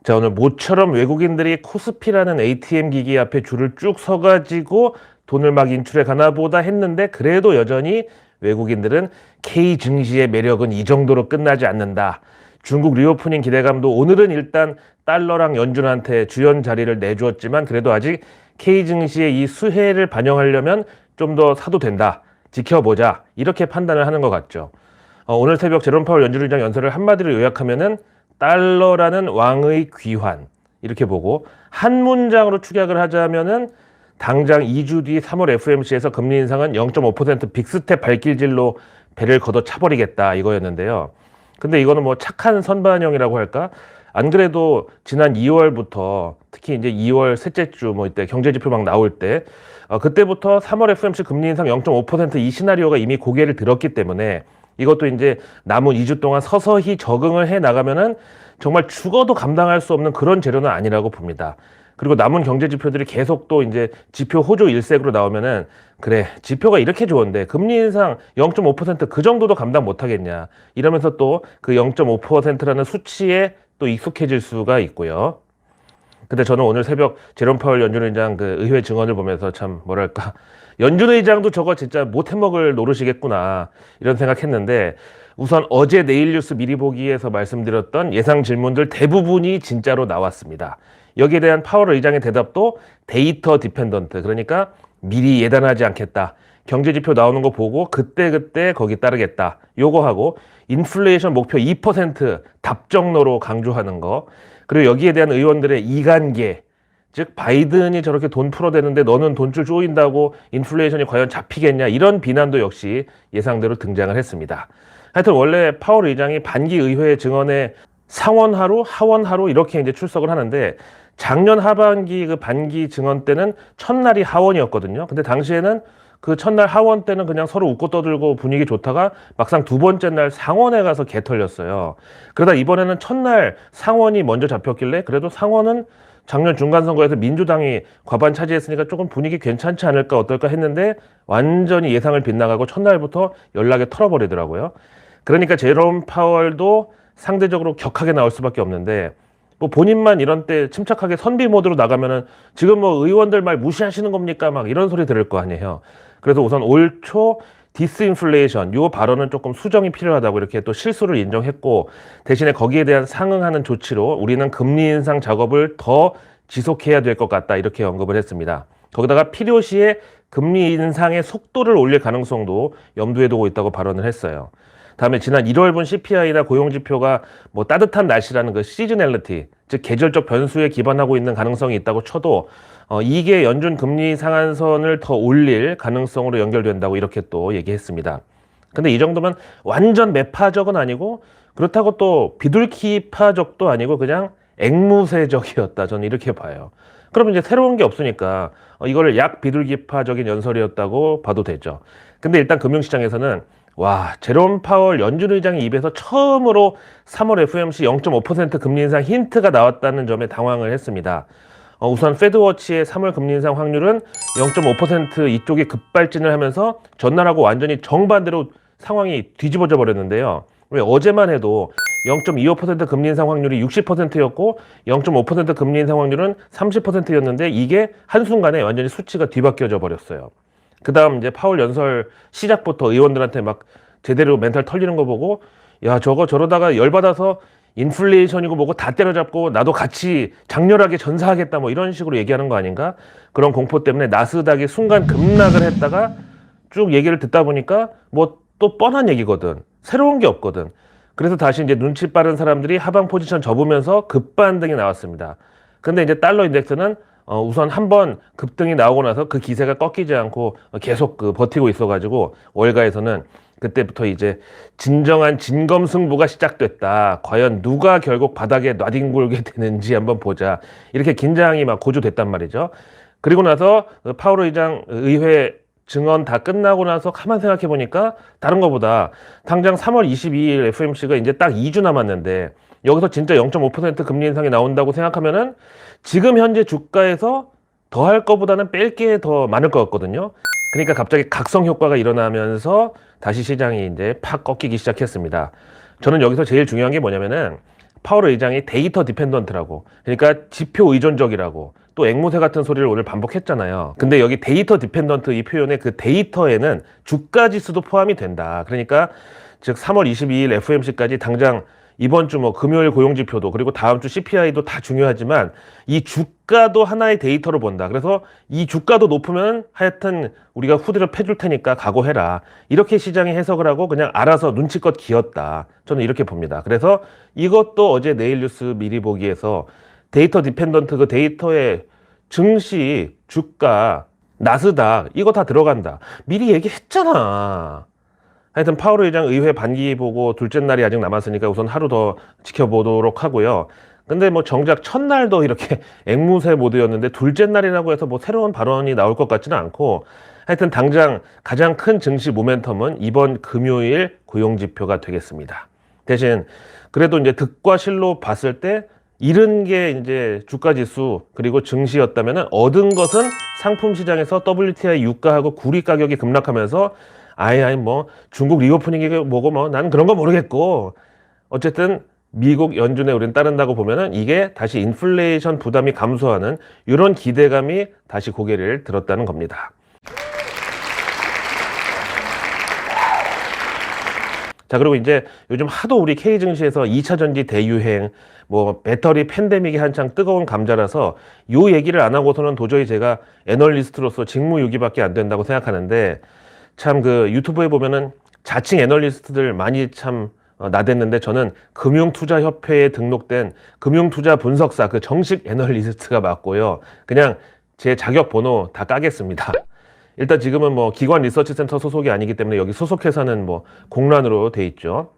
자, 오늘 모처럼 외국인들이 코스피라는 ATM 기기 앞에 줄을 쭉 서가지고 돈을 막 인출해 가나 보다 했는데 그래도 여전히 외국인들은 K 증시의 매력은 이 정도로 끝나지 않는다. 중국 리오프닝 기대감도 오늘은 일단 달러랑 연준한테 주연 자리를 내주었지만 그래도 아직 K 증시의 이 수혜를 반영하려면 좀 더 사도 된다. 지켜보자. 이렇게 판단을 하는 것 같죠. 오늘 새벽 제롬 파월 연준 의장 연설을 한마디로 요약하면은 달러라는 왕의 귀환 이렇게 보고 한 문장으로 축약을 하자면은 당장 2주 뒤 3월 FOMC에서 금리 인상은 0.5% 빅스텝 발길질로 배를 걷어 차버리겠다 이거였는데요. 근데 이거는 뭐 착한 선반영이라고 할까? 안 그래도 지난 2월부터 특히 이제 2월 셋째 주 뭐 이때 경제지표 막 나올 때 그때부터 3월 FOMC 금리 인상 0.5%이 시나리오가 이미 고개를 들었기 때문에 이것도 이제 남은 2주 동안 서서히 적응을 해 나가면은 정말 죽어도 감당할 수 없는 그런 재료는 아니라고 봅니다. 그리고 남은 경제 지표들이 계속 또 이제 지표 호조 일색으로 나오면은 그래 지표가 이렇게 좋은데 금리 인상 0.5%그 정도도 감당 못 하겠냐 이러면서 또 그 0.5%라는 수치에 또 익숙해질 수가 있고요. 근데 저는 오늘 새벽 제롬 파월 연준 의장 그 의회 증언을 보면서 참 뭐랄까 연준 의장도 저거 진짜 못해먹을 노릇이겠구나 이런 생각했는데 우선 어제 내일 뉴스 미리 보기에서 말씀드렸던 예상 질문들 대부분이 진짜로 나왔습니다. 여기에 대한 파월 의장의 대답도 데이터 디펜던트 그러니까 미리 예단하지 않겠다. 경제지표 나오는 거 보고 그때그때 거기 따르겠다. 요거 하고 인플레이션 목표 2% 답정너로 강조하는 거 그리고 여기에 대한 의원들의 이간계 즉 바이든이 저렇게 돈 풀어대는데 너는 돈줄 쪼인다고 인플레이션이 과연 잡히겠냐 이런 비난도 역시 예상대로 등장을 했습니다. 하여튼 원래 파월 의장이 반기 의회 증언에 상원하루, 하원하루 이렇게 이제 출석을 하는데 작년 하반기 그 반기 증언 때는 첫날이 하원이었거든요. 근데 당시에는 그 첫날 하원 때는 그냥 서로 웃고 떠들고 분위기 좋다가 막상 두 번째 날 상원에 가서 개 털렸어요. 그러다 이번에는 첫날 상원이 먼저 잡혔길래 그래도 상원은 작년 중간선거에서 민주당이 과반 차지했으니까 조금 분위기 괜찮지 않을까 어떨까 했는데 완전히 예상을 빗나가고 첫날부터 연락에 털어버리더라고요. 그러니까 제롬 파월도 상대적으로 격하게 나올 수밖에 없는데 뭐 본인만 이런 때 침착하게 선비 모드로 나가면은 지금 뭐 의원들 말 무시하시는 겁니까? 막 이런 소리 들을 거 아니에요. 그래서 우선 올 초 디스인플레이션 요 발언은 조금 수정이 필요하다고 이렇게 또 실수를 인정했고 대신에 거기에 대한 상응하는 조치로 우리는 금리 인상 작업을 더 지속해야 될 것 같다 이렇게 언급을 했습니다. 거기다가 필요시에 금리 인상의 속도를 올릴 가능성도 염두에 두고 있다고 발언을 했어요. 다음에 지난 1월분 CPI나 고용지표가 뭐 따뜻한 날씨라는 그 시즈널리티, 즉 계절적 변수에 기반하고 있는 가능성이 있다고 쳐도 이게 연준 금리 상한선을 더 올릴 가능성으로 연결된다고 이렇게 또 얘기했습니다. 근데 이 정도면 완전 매파적은 아니고 그렇다고 또 비둘기파적도 아니고 그냥 앵무새적이었다. 저는 이렇게 봐요. 그러면 이제 새로운 게 없으니까 이거를 약 비둘기파적인 연설이었다고 봐도 되죠. 근데 일단 금융시장에서는 와, 제롬 파월 연준 의장의 입에서 처음으로 3월 FOMC 0.5% 금리 인상 힌트가 나왔다는 점에 당황을 했습니다. 우선 패드워치의 3월 금리 인상 확률은 0.5% 이쪽에 급발진을 하면서 전날하고 완전히 정반대로 상황이 뒤집어져 버렸는데요. 왜 어제만 해도 0.25% 금리 인상 확률이 60%였고 0.5% 금리 인상 확률은 30%였는데 이게 한순간에 완전히 수치가 뒤바뀌어져 버렸어요. 그 다음 이제 파월 연설 시작부터 의원들한테 막 제대로 멘탈 털리는 거 보고 야 저거 저러다가 열받아서 인플레이션이고 뭐고 다 때려잡고 나도 같이 장렬하게 전사하겠다 뭐 이런 식으로 얘기하는 거 아닌가? 그런 공포 때문에 나스닥이 순간 급락을 했다가 쭉 얘기를 듣다 보니까 뭐 또 뻔한 얘기거든. 새로운 게 없거든. 그래서 다시 이제 눈치 빠른 사람들이 하방 포지션 접으면서 급반등이 나왔습니다. 근데 이제 달러 인덱스는 우선 한번 급등이 나오고 나서 그 기세가 꺾이지 않고 계속 버티고 있어가지고 월가에서는 그때부터 이제 진정한 진검승부가 시작됐다. 과연 누가 결국 바닥에 놔뒹굴게 되는지 한번 보자. 이렇게 긴장이 막 고조됐단 말이죠. 그리고 나서 파월 의장 의회 증언 다 끝나고 나서 가만 생각해 보니까 다른 거보다 당장 3월 22일 FOMC가 이제 딱 2주 남았는데 여기서 진짜 0.5% 금리 인상이 나온다고 생각하면은 지금 현재 주가에서 더 할 거보다는 뺄 게 더 많을 것 같거든요. 그러니까 갑자기 각성 효과가 일어나면서 다시 시장이 이제 팍 꺾이기 시작했습니다. 저는 여기서 제일 중요한 게 뭐냐면은 파월 의장이 데이터 디펜던트라고, 그러니까 지표 의존적이라고 또 앵무새 같은 소리를 오늘 반복했잖아요. 근데 여기 데이터 디펜던트 이 표현의 그 데이터에는 주가 지수도 포함이 된다. 그러니까 즉 3월 22일 FOMC까지 당장 이번 주 뭐 금요일 고용지표도 그리고 다음 주 CPI도 다 중요하지만 이 주가도 하나의 데이터로 본다. 그래서 이 주가도 높으면 하여튼 우리가 후드를 패줄 테니까 각오해라. 이렇게 시장이 해석을 하고 그냥 알아서 눈치껏 기었다. 저는 이렇게 봅니다. 그래서 이것도 어제 내일 뉴스 미리 보기에서 데이터 디펜던트 그 데이터에 증시, 주가, 나스닥 이거 다 들어간다. 미리 얘기했잖아. 하여튼 파월 의장 의회 반기 보고 둘째 날이 아직 남았으니까 우선 하루 더 지켜보도록 하고요. 근데 뭐 정작 첫날도 이렇게 앵무새 모드였는데 둘째 날이라고 해서 뭐 새로운 발언이 나올 것 같지는 않고 하여튼 당장 가장 큰 증시 모멘텀은 이번 금요일 고용지표가 되겠습니다. 대신 그래도 이제 득과 실로 봤을 때 잃은 게 이제 주가지수 그리고 증시였다면 얻은 것은 상품 시장에서 WTI 유가하고 구리 가격이 급락하면서 아이 뭐 중국 리오프닝이 뭐고 뭐 난 그런 거 모르겠고 어쨌든 미국 연준에 우린 따른다고 보면은 이게 다시 인플레이션 부담이 감소하는 이런 기대감이 다시 고개를 들었다는 겁니다. 자, 그리고 이제 요즘 하도 우리 K 증시에서 2차 전지 대유행, 뭐 배터리 팬데믹이 한창 뜨거운 감자라서 요 얘기를 안 하고서는 도저히 제가 애널리스트로서 직무유기밖에 안 된다고 생각하는데 참 그 유튜브에 보면은 자칭 애널리스트들 많이 참 나댔는데 저는 금융투자협회에 등록된 금융투자 분석사 그 정식 애널리스트가 맞고요. 그냥 제 자격 번호 다 까겠습니다. 일단 지금은 뭐 기관 리서치센터 소속이 아니기 때문에 여기 소속 회사는 뭐 공란으로 돼 있죠.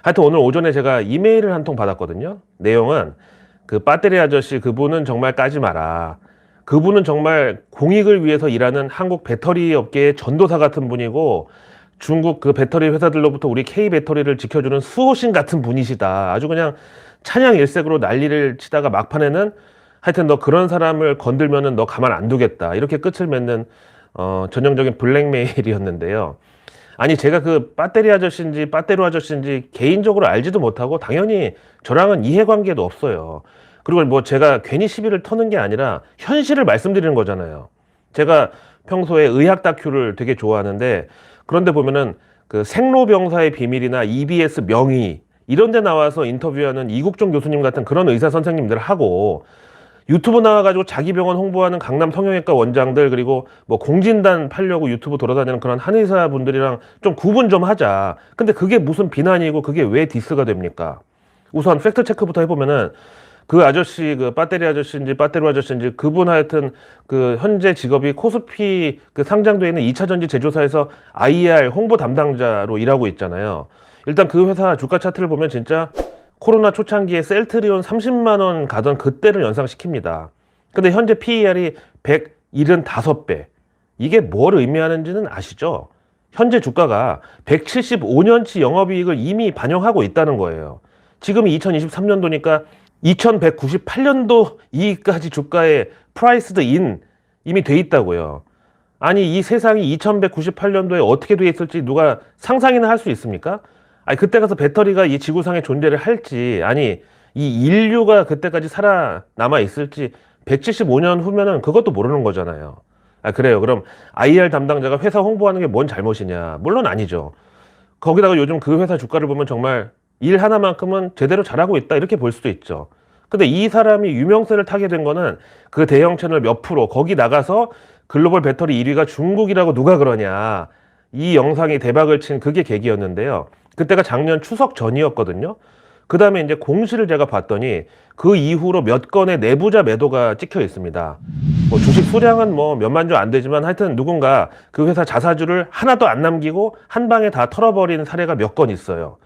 하여튼 오늘 오전에 제가 이메일을 한 통 받았거든요. 내용은 그 배터리 아저씨 그분은 정말 까지 마라. 그분은 정말 공익을 위해서 일하는 한국 배터리 업계의 전도사 같은 분이고 중국 그 배터리 회사들로부터 우리 K 배터리를 지켜주는 수호신 같은 분이시다. 아주 그냥 찬양 일색으로 난리를 치다가 막판에는 하여튼 너 그런 사람을 건들면은 너 가만 안 두겠다. 이렇게 끝을 맺는 전형적인 블랙메일이었는데요. 아니 제가 그 배터리 아저씨인지 빠떼루 아저씨인지 개인적으로 알지도 못하고 당연히 저랑은 이해관계도 없어요. 그리고 뭐 제가 괜히 시비를 터는 게 아니라 현실을 말씀드리는 거잖아요. 제가 평소에 의학 다큐를 되게 좋아하는데 그런데 보면은 그 생로병사의 비밀이나 EBS 명의 이런 데 나와서 인터뷰하는 이국종 교수님 같은 그런 의사 선생님들 하고 유튜브 나와가지고 자기 병원 홍보하는 강남 성형외과 원장들 그리고 뭐 공진단 팔려고 유튜브 돌아다니는 그런 한의사분들이랑 좀 구분 좀 하자. 근데 그게 무슨 비난이고 그게 왜 디스가 됩니까? 우선 팩트 체크부터 해보면은 그 아저씨 그 배터리 아저씨인지 빠떼루 아저씨인지 그분 하여튼 그 현재 직업이 코스피 그 상장돼 있는 2차 전지 제조사에서 IR 홍보 담당자로 일하고 있잖아요. 일단 그 회사 주가 차트를 보면 진짜 코로나 초창기에 셀트리온 30만 원 가던 그때를 연상시킵니다. 근데 현재 PER이 175배. 이게 뭘 의미하는지는 아시죠? 현재 주가가 175년치 영업이익을 이미 반영하고 있다는 거예요. 지금이 2023년도니까 2198년도 이익까지 주가에 프라이스드 인 이미 돼 있다고요. 아니 이 세상이 2198년도에 어떻게 돼 있을지 누가 상상이나 할 수 있습니까? 아니 그때 가서 배터리가 이 지구상에 존재를 할지 아니 이 인류가 그때까지 살아남아 있을지 175년 후면은 그것도 모르는 거잖아요. 아 그래요. 그럼 IR 담당자가 회사 홍보하는 게 뭔 잘못이냐? 물론 아니죠. 거기다가 요즘 그 회사 주가를 보면 정말 일 하나만큼은 제대로 잘하고 있다 이렇게 볼 수도 있죠. 근데 이 사람이 유명세를 타게 된 거는 그 대형 채널 몇 프로 거기 나가서 글로벌 배터리 1위가 중국이라고 누가 그러냐 이 영상이 대박을 친 그게 계기였는데요. 그때가 작년 추석 전이었거든요. 그 다음에 이제 공시를 제가 봤더니 그 이후로 몇 건의 내부자 매도가 찍혀 있습니다. 뭐 주식 수량은 뭐 몇만 주 안 되지만 하여튼 누군가 그 회사 자사주를 하나도 안 남기고 한 방에 다 털어버린 사례가 몇 건 있어요.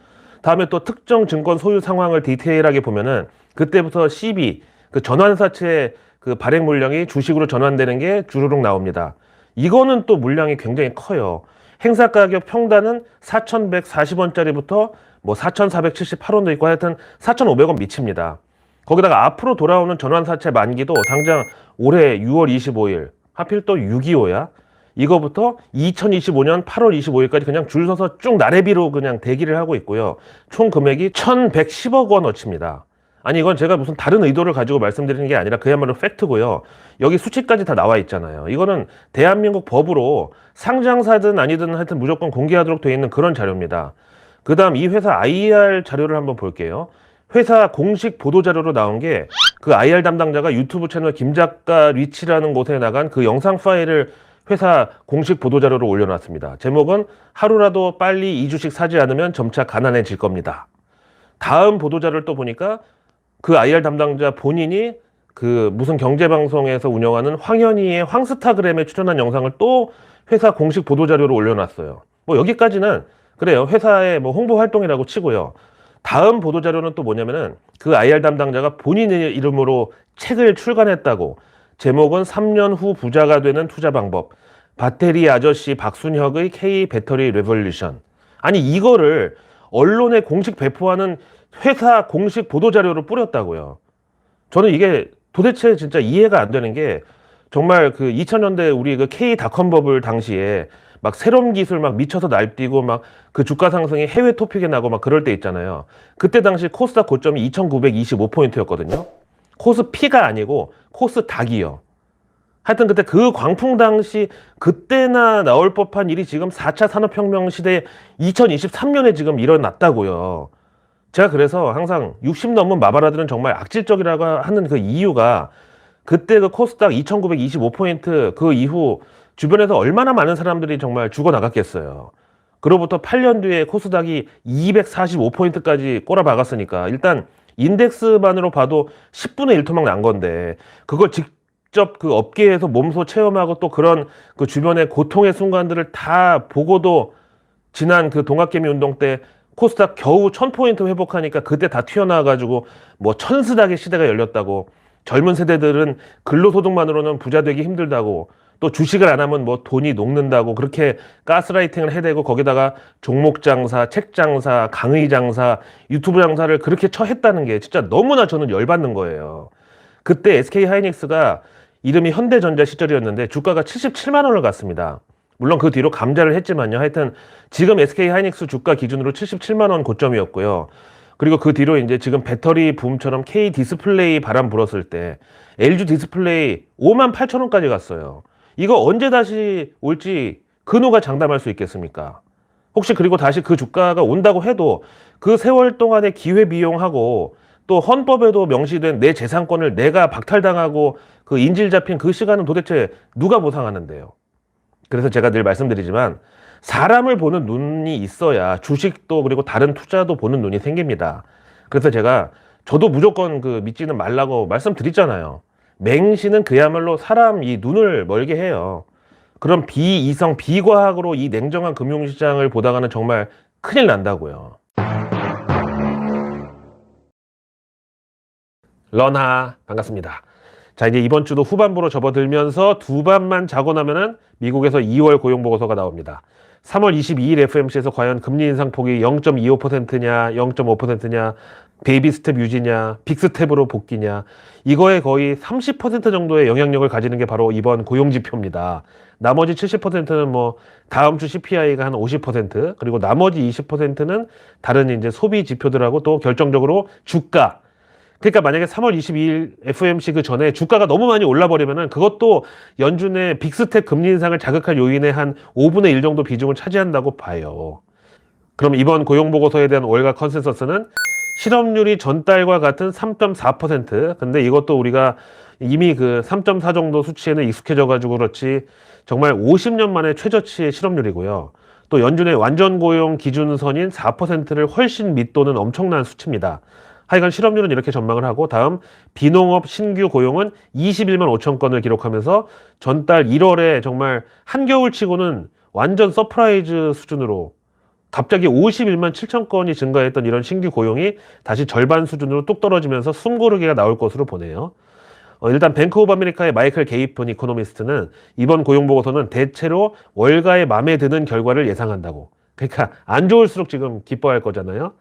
다음에 또 특정 증권 소유 상황을 디테일하게 보면은 그때부터 CB 그 전환사채 그 발행 물량이 주식으로 전환되는 게 주르륵 나옵니다. 이거는 또 물량이 굉장히 커요. 행사 가격 평단은 4,140원짜리부터 뭐 4,478원도 있고 하여튼 4,500원 미칩니다. 거기다가 앞으로 돌아오는 전환사채 만기도 당장 올해 6월 25일 하필 또 6.25야. 이거부터 2025년 8월 25일까지 그냥 줄 서서 쭉 나래비로 그냥 대기를 하고 있고요. 총 금액이 1,110억 원어치입니다. 아니 이건 제가 무슨 다른 의도를 가지고 말씀드리는 게 아니라 그야말로 팩트고요. 여기 수치까지 다 나와 있잖아요. 이거는 대한민국 법으로 상장사든 아니든 하여튼 무조건 공개하도록 되어 있는 그런 자료입니다. 그 다음 이 회사 IR 자료를 한번 볼게요. 회사 공식 보도 자료로 나온 게 그 IR 담당자가 유튜브 채널 김작가 리치라는 곳에 나간 그 영상 파일을 회사 공식 보도 자료로 올려놨습니다. 제목은 하루라도 빨리 2주씩 사지 않으면 점차 가난해질 겁니다. 다음 보도 자료를 또 보니까 그 IR 담당자 본인이 그 무슨 경제방송에서 운영하는 황현희의 황스타그램에 출연한 영상을 또 회사 공식 보도자료로 올려놨어요. 뭐 여기까지는 그래요. 회사의 뭐 홍보 활동이라고 치고요. 다음 보도자료는 또 뭐냐면은 그 IR 담당자가 본인의 이름으로 책을 출간했다고. 제목은 3년 후 부자가 되는 투자 방법. 배터리 아저씨 박순혁의 K 배터리 레볼루션. 아니 이거를 언론에 공식 배포하는 회사 공식 보도자료로 뿌렸다고요. 저는 이게 도대체 진짜 이해가 안 되는 게 정말 그 2000년대 우리 그 K닷컴 버블 당시에 막 새로운 기술 막 미쳐서 날뛰고 막 그 주가 상승이 해외 토픽에 나고 막 그럴 때 있잖아요. 그때 당시 코스닥 고점이 2925포인트였거든요. 코스피가 아니고 코스닥이요. 하여튼 그때 그 광풍 당시 그때나 나올 법한 일이 지금 4차 산업혁명 시대 2023년에 지금 일어났다고요. 제가 그래서 항상 60 넘은 마바라들은 정말 악질적이라고 하는 그 이유가 그때 그 코스닥 2925포인트 그 이후 주변에서 얼마나 많은 사람들이 정말 죽어나갔겠어요. 그로부터 8년 뒤에 코스닥이 245포인트까지 꼬라박았으니까 일단 인덱스만으로 봐도 10분의 1 토막 난 건데 그걸 직접 그 업계에서 몸소 체험하고 또 그런 그 주변의 고통의 순간들을 다 보고도 지난 그 동학개미 운동 때 코스닥 겨우 1000포인트 회복하니까 그때 다 튀어나와가지고 뭐 천스닥의 시대가 열렸다고 젊은 세대들은 근로소득만으로는 부자 되기 힘들다고 또 주식을 안 하면 뭐 돈이 녹는다고 그렇게 가스라이팅을 해대고 거기다가 종목 장사, 책 장사, 강의 장사, 유튜브 장사를 그렇게 처했다는 게 진짜 너무나 저는 열받는 거예요. 그때 SK 하이닉스가 이름이 현대전자 시절이었는데 주가가 77만 원을 갔습니다. 물론 그 뒤로 감자를 했지만요. 하여튼 지금 SK 하이닉스 주가 기준으로 77만 원 고점이었고요. 그리고 그 뒤로 이제 지금 배터리 붐처럼 K 디스플레이 바람 불었을 때 LG 디스플레이 5만 8천 원까지 갔어요. 이거 언제 다시 올지 그 누가 장담할 수 있겠습니까? 혹시 그리고 다시 그 주가가 온다고 해도 그 세월 동안의 기회비용하고 또 헌법에도 명시된 내 재산권을 내가 박탈당하고 그 인질 잡힌 그 시간은 도대체 누가 보상하는데요? 그래서 제가 늘 말씀드리지만 사람을 보는 눈이 있어야 주식도 그리고 다른 투자도 보는 눈이 생깁니다. 그래서 저도 무조건 그 믿지는 말라고 말씀드리잖아요. 맹신은 그야말로 사람 이 눈을 멀게 해요. 그럼 비이성, 비과학으로 이 냉정한 금융시장을 보다가는 정말 큰일 난다고요. 런하 반갑습니다. 자 이제 이번 주도 후반부로 접어들면서 두 밤만 자고 나면은 미국에서 2월 고용보고서가 나옵니다. 3월 22일 FMC에서 과연 금리 인상폭이 0.25%냐 0.5%냐 베이비 스텝 유지냐 빅스텝으로 복귀냐 이거에 거의 30% 정도의 영향력을 가지는 게 바로 이번 고용지표입니다. 나머지 70%는 뭐 다음 주 CPI가 한 50% 그리고 나머지 20%는 다른 이제 소비 지표들하고 또 결정적으로 주가. 그러니까 만약에 3월 22일 FOMC 그 전에 주가가 너무 많이 올라버리면은 그것도 연준의 빅스텝 금리 인상을 자극할 요인의 한 5분의 1 정도 비중을 차지한다고 봐요. 그럼 이번 고용보고서에 대한 월가 컨센서스는 실업률이 전달과 같은 3.4%. 근데 이것도 우리가 이미 그 3.4 정도 수치에는 익숙해져가지고 그렇지 정말 50년 만에 최저치의 실업률이고요. 또 연준의 완전 고용 기준선인 4%를 훨씬 밑도는 엄청난 수치입니다. 하여간 실업률은 이렇게 전망을 하고 다음 비농업 신규 고용은 21만 5천 건을 기록하면서 전달 1월에 정말 한겨울치고는 완전 서프라이즈 수준으로 갑자기 51만 7천 건이 증가했던 이런 신규 고용이 다시 절반 수준으로 뚝 떨어지면서 숨고르기가 나올 것으로 보네요. 일단 뱅크 오브 아메리카의 마이클 게이픈 이코노미스트는 이번 고용보고서는 대체로 월가에 마음에 드는 결과를 예상한다고. 그러니까 안 좋을수록 지금 기뻐할 거잖아요.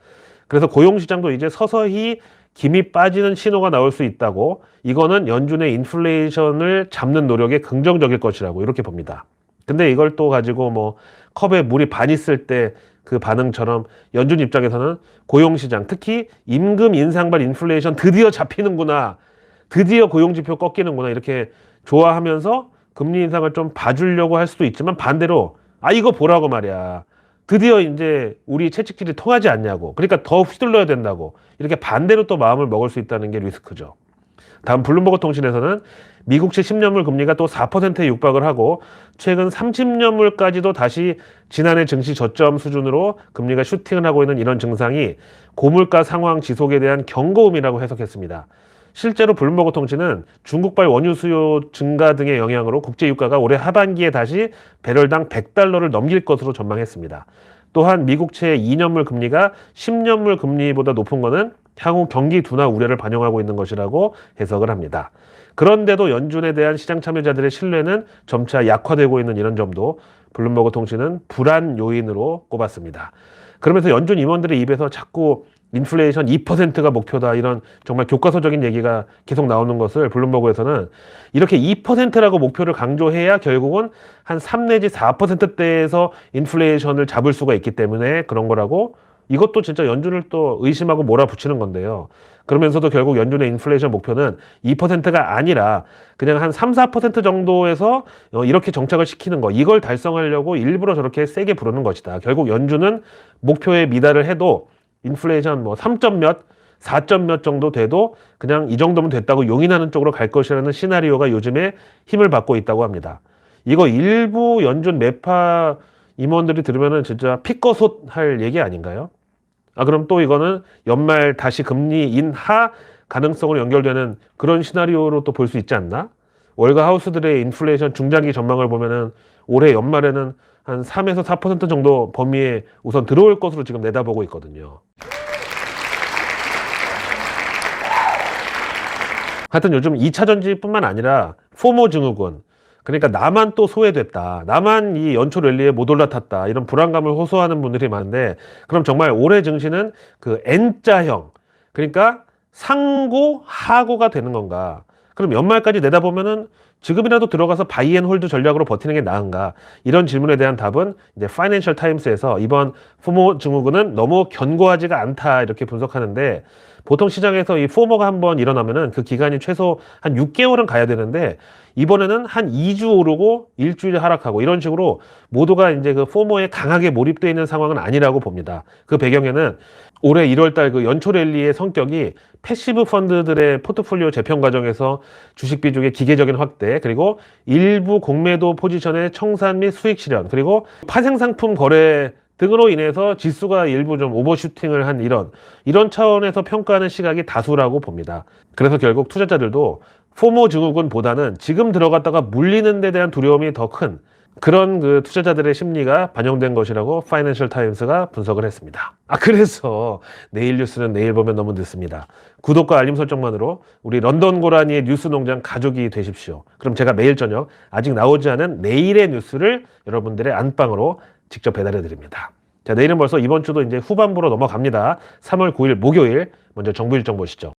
그래서 고용시장도 이제 서서히 김이 빠지는 신호가 나올 수 있다고 이거는 연준의 인플레이션을 잡는 노력에 긍정적일 것이라고 이렇게 봅니다. 근데 이걸 또 가지고 뭐 컵에 물이 반 있을 때 그 반응처럼 연준 입장에서는 고용시장, 특히 임금 인상발 인플레이션 드디어 잡히는구나, 드디어 고용지표 꺾이는구나 이렇게 좋아하면서 금리 인상을 좀 봐주려고 할 수도 있지만, 반대로 이거 보라고 말이야, 드디어 이제 우리 채찍질이 통하지 않냐고, 그러니까 더 휘둘러야 된다고, 이렇게 반대로 또 마음을 먹을 수 있다는 게 리스크죠. 다음 블룸버그 통신에서는 미국채 10년물 금리가 또 4%에 육박을 하고, 최근 30년물까지도 다시 지난해 증시 저점 수준으로 금리가 슈팅을 하고 있는 이런 증상이 고물가 상황 지속에 대한 경고음이라고 해석했습니다. 실제로 블룸버그 통신은 중국발 원유 수요 증가 등의 영향으로 국제 유가가 올해 하반기에 다시 배럴당 100달러를 넘길 것으로 전망했습니다. 또한 미국채 2년물 금리가 10년물 금리보다 높은 것은 향후 경기 둔화 우려를 반영하고 있는 것이라고 해석을 합니다. 그런데도 연준에 대한 시장 참여자들의 신뢰는 점차 약화되고 있는 이런 점도 블룸버그 통신은 불안 요인으로 꼽았습니다. 그러면서 연준 임원들의 입에서 자꾸 인플레이션 2%가 목표다, 이런 정말 교과서적인 얘기가 계속 나오는 것을 블룸버그에서는 이렇게 2%라고 목표를 강조해야 결국은 한 3 내지 4%대에서 인플레이션을 잡을 수가 있기 때문에 그런 거라고, 이것도 진짜 연준을 또 의심하고 몰아붙이는 건데요. 그러면서도 결국 연준의 인플레이션 목표는 2%가 아니라 그냥 한 3, 4% 정도에서 이렇게 정착을 시키는 거, 이걸 달성하려고 일부러 저렇게 세게 부르는 것이다. 결국 연준은 목표에 미달을 해도 인플레이션 3점 몇, 4점 몇 정도 돼도 그냥 이 정도면 됐다고 용인하는 쪽으로 갈 것이라는 시나리오가 요즘에 힘을 받고 있다고 합니다. 이거 일부 연준 매파 임원들이 들으면은 진짜 피꺼솥 할 얘기 아닌가요? 그럼 또 이거는 연말 다시 금리 인하 가능성으로 연결되는 그런 시나리오로 또 볼 수 있지 않나? 월가 하우스들의 인플레이션 중장기 전망을 보면은 올해 연말에는 한 3에서 4% 정도 범위에 우선 들어올 것으로 지금 내다보고 있거든요. 하여튼 요즘 2차 전지뿐만 아니라 포모 증후군, 그러니까 나만 또 소외됐다, 나만 이 연초 랠리에 못 올라탔다, 이런 불안감을 호소하는 분들이 많은데, 그럼 정말 올해 증시는 그 N자형, 그러니까 상고 하고가 되는 건가? 그럼 연말까지 내다보면은 지금이라도 들어가서 바이앤홀드 전략으로 버티는 게 나은가? 이런 질문에 대한 답은 이제 파이낸셜 타임스에서 이번 포모 증후군은 너무 견고하지가 않다, 이렇게 분석하는데, 보통 시장에서 이 포모가 한번 일어나면은 그 기간이 최소 한 6개월은 가야 되는데, 이번에는 한 2주 오르고 일주일 하락하고 이런 식으로 모두가 이제 그 포모에 강하게 몰입되어 있는 상황은 아니라고 봅니다. 그 배경에는 올해 1월달 그 연초 랠리의 성격이 패시브 펀드들의 포트폴리오 재편 과정에서 주식 비중의 기계적인 확대, 그리고 일부 공매도 포지션의 청산 및 수익 실현, 그리고 파생상품 거래 등으로 인해서 지수가 일부 좀 오버슈팅을 한 이런 차원에서 평가하는 시각이 다수라고 봅니다. 그래서 결국 투자자들도 포모 증후군보다는 지금 들어갔다가 물리는 데 대한 두려움이 더 큰 그런 그 투자자들의 심리가 반영된 것이라고 파이낸셜 타임스가 분석을 했습니다. 그래서 내일 뉴스는 내일 보면 너무 늦습니다. 구독과 알림 설정만으로 우리 런던 고라니의 뉴스 농장 가족이 되십시오. 그럼 제가 매일 저녁 아직 나오지 않은 내일의 뉴스를 여러분들의 안방으로 직접 배달해 드립니다. 자, 내일은 벌써 이번 주도 이제 후반부로 넘어갑니다. 3월 9일 목요일, 먼저 정부 일정 보시죠.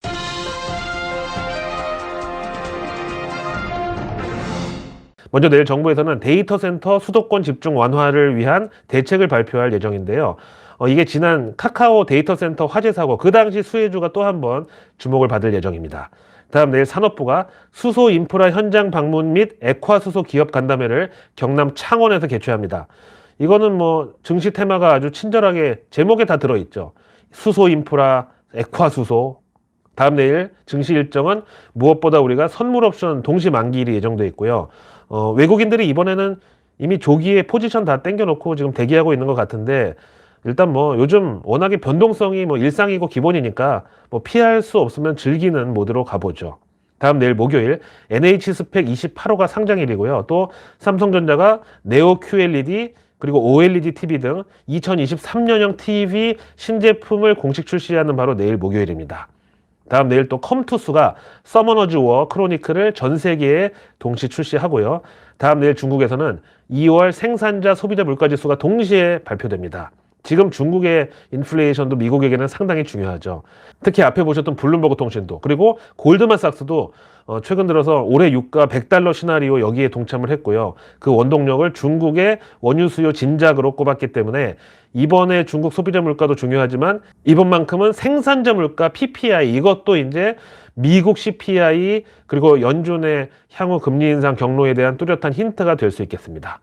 먼저 내일 정부에서는 데이터 센터 수도권 집중 완화를 위한 대책을 발표할 예정인데요. 이게 지난 카카오 데이터 센터 화재 사고, 그 당시 수혜주가 또 한 번 주목을 받을 예정입니다. 다음 내일 산업부가 수소 인프라 현장 방문 및 액화수소 기업 간담회를 경남 창원에서 개최합니다. 이거는 증시 테마가 아주 친절하게 제목에 다 들어있죠. 수소 인프라, 액화수소. 다음 내일 증시 일정은 무엇보다 우리가 선물 옵션 동시 만기일이 예정돼 있고요. 외국인들이 이번에는 이미 조기에 포지션 다 땡겨놓고 지금 대기하고 있는 것 같은데, 일단 요즘 워낙에 변동성이 일상이고 기본이니까 피할 수 없으면 즐기는 모드로 가보죠. 다음 내일 목요일 NH스펙 28호가 상장일이고요. 또 삼성전자가 네오 QLED 그리고 OLED TV 등 2023년형 TV 신제품을 공식 출시하는 바로 내일 목요일입니다. 다음 내일 또 컴투스가 서머너즈 워 크로니클을 전 세계에 동시 출시하고요. 다음 내일 중국에서는 2월 생산자 소비자 물가지수가 동시에 발표됩니다. 지금 중국의 인플레이션도 미국에게는 상당히 중요하죠. 특히 앞에 보셨던 블룸버그 통신도, 그리고 골드만삭스도 최근 들어서 올해 유가 100달러 시나리오 여기에 동참을 했고요. 그 원동력을 중국의 원유 수요 진작으로 꼽았기 때문에 이번에 중국 소비자 물가도 중요하지만 이번만큼은 생산자 물가 PPI 이것도 이제 미국 CPI 그리고 연준의 향후 금리 인상 경로에 대한 뚜렷한 힌트가 될 수 있겠습니다.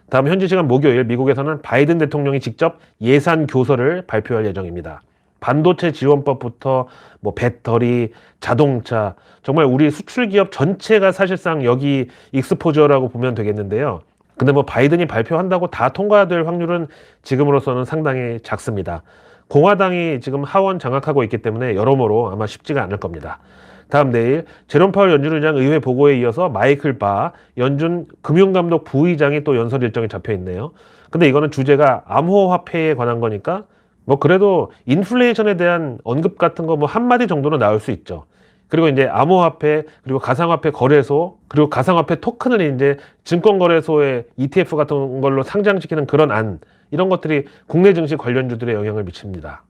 다음 현지 시간 목요일 미국에서는 바이든 대통령이 직접 예산 교서를 발표할 예정입니다. 반도체 지원법부터 뭐 배터리, 자동차 정말 우리 수출 기업 전체가 사실상 여기 익스포저라고 보면 되겠는데요. 근데 뭐 바이든이 발표한다고 다 통과될 확률은 지금으로서는 상당히 작습니다. 공화당이 지금 하원 장악하고 있기 때문에 여러모로 아마 쉽지가 않을 겁니다. 다음 내일 제롬 파월 연준 의장 의회 보고에 이어서 마이클 바 연준 금융감독 부의장이 또 연설 일정이 잡혀 있네요. 근데 이거는 주제가 암호화폐에 관한 거니까 뭐 그래도 인플레이션에 대한 언급 같은 거 뭐 한마디 정도는 나올 수 있죠. 그리고 이제 암호화폐 그리고 가상화폐 거래소 그리고 가상화폐 토큰을 이제 증권거래소의 ETF 같은 걸로 상장시키는 그런 안 이런 것들이 국내 증시 관련주들에 영향을 미칩니다.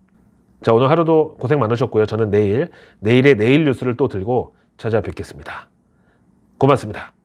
자, 오늘 하루도 고생 많으셨고요. 저는 내일의 내일 뉴스를 또 들고 찾아뵙겠습니다. 고맙습니다.